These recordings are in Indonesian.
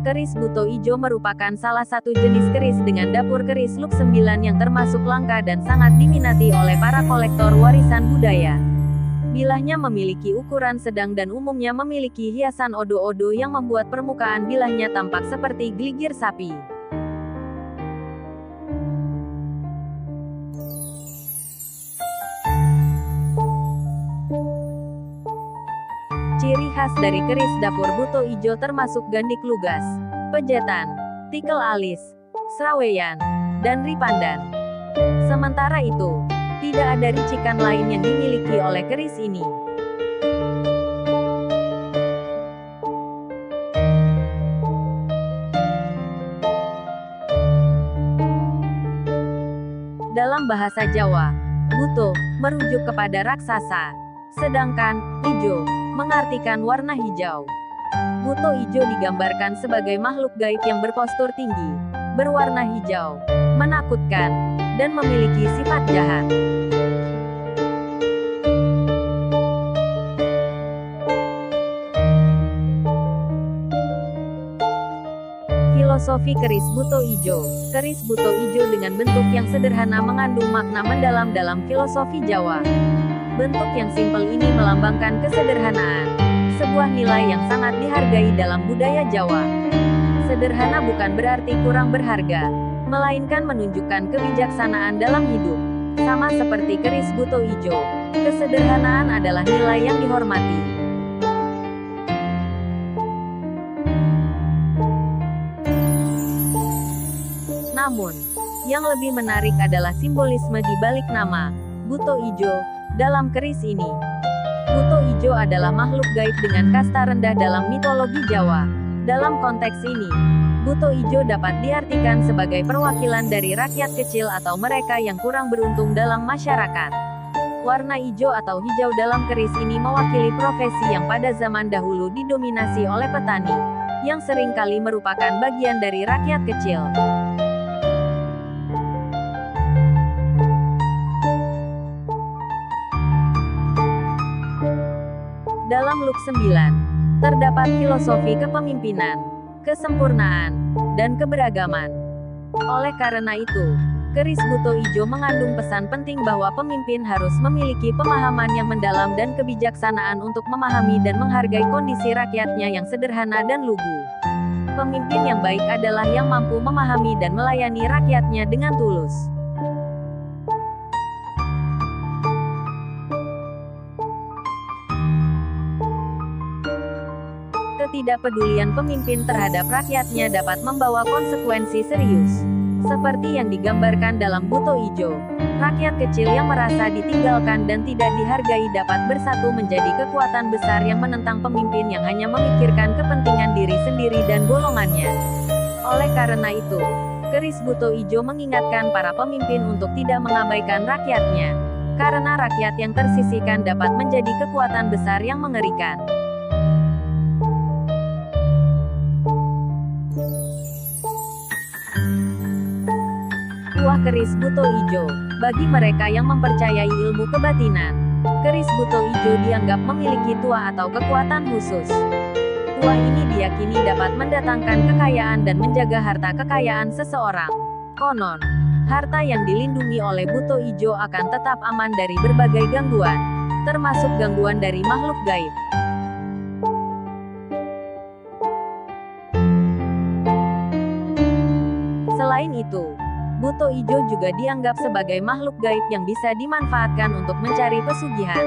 Keris buto ijo merupakan salah satu jenis keris dengan dapur keris Luk 9 yang termasuk langka dan sangat diminati oleh para kolektor warisan budaya. Bilahnya memiliki ukuran sedang dan umumnya memiliki hiasan odo-odo yang membuat permukaan bilahnya tampak seperti gligir sapi. Ciri khas dari keris dapur buto ijo termasuk gandik lugas, pejetan, tikel alis, sraweyan, dan ripandan. Sementara itu, tidak ada ricikan lain yang dimiliki oleh keris ini. Dalam bahasa Jawa, buto merujuk kepada raksasa, sedangkan ijo mengartikan warna hijau. Buto ijo digambarkan sebagai makhluk gaib yang berpostur tinggi, berwarna hijau, menakutkan, dan memiliki sifat jahat. Filosofi keris buto ijo. Keris buto ijo dengan bentuk yang sederhana mengandung makna mendalam dalam filosofi Jawa. Bentuk yang simpel ini melambangkan kesederhanaan, sebuah nilai yang sangat dihargai dalam budaya Jawa. Sederhana bukan berarti kurang berharga, melainkan menunjukkan kebijaksanaan dalam hidup. Sama seperti keris buto ijo, kesederhanaan adalah nilai yang dihormati. Namun, yang lebih menarik adalah simbolisme di balik nama buto ijo dalam keris ini. Buto ijo adalah makhluk gaib dengan kasta rendah dalam mitologi Jawa. Dalam konteks ini, buto ijo dapat diartikan sebagai perwakilan dari rakyat kecil atau mereka yang kurang beruntung dalam masyarakat. Warna ijo atau hijau dalam keris ini mewakili profesi yang pada zaman dahulu didominasi oleh petani, yang seringkali merupakan bagian dari rakyat kecil. Dalam Luk 9, terdapat filosofi kepemimpinan, kesempurnaan, dan keberagaman. Oleh karena itu, keris buto ijo mengandung pesan penting bahwa pemimpin harus memiliki pemahaman yang mendalam dan kebijaksanaan untuk memahami dan menghargai kondisi rakyatnya yang sederhana dan lugu. Pemimpin yang baik adalah yang mampu memahami dan melayani rakyatnya dengan tulus. Ketidakpedulian pemimpin terhadap rakyatnya dapat membawa konsekuensi serius. Seperti yang digambarkan dalam buto ijo, rakyat kecil yang merasa ditinggalkan dan tidak dihargai dapat bersatu menjadi kekuatan besar yang menentang pemimpin yang hanya memikirkan kepentingan diri sendiri dan golongannya. Oleh karena itu, keris buto ijo mengingatkan para pemimpin untuk tidak mengabaikan rakyatnya, karena rakyat yang tersisihkan dapat menjadi kekuatan besar yang mengerikan. Tuah keris buto ijo. Bagi mereka yang mempercayai ilmu kebatinan, keris buto ijo dianggap memiliki tuah atau kekuatan khusus. Tuah ini diyakini dapat mendatangkan kekayaan dan menjaga harta kekayaan seseorang. Konon, harta yang dilindungi oleh buto ijo akan tetap aman dari berbagai gangguan, termasuk gangguan dari makhluk gaib. Selain itu, buto ijo juga dianggap sebagai makhluk gaib yang bisa dimanfaatkan untuk mencari pesugihan.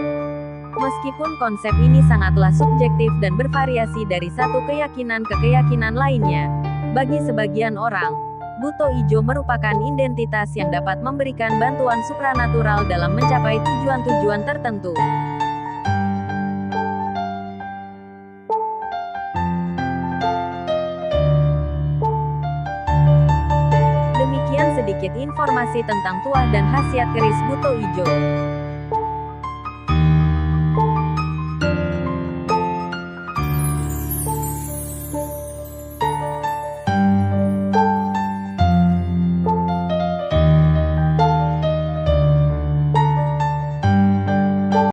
Meskipun konsep ini sangatlah subjektif dan bervariasi dari satu keyakinan ke keyakinan lainnya, bagi sebagian orang, buto ijo merupakan identitas yang dapat memberikan bantuan supranatural dalam mencapai tujuan-tujuan tertentu. Sedikit informasi tentang tuah dan khasiat keris buto ijo.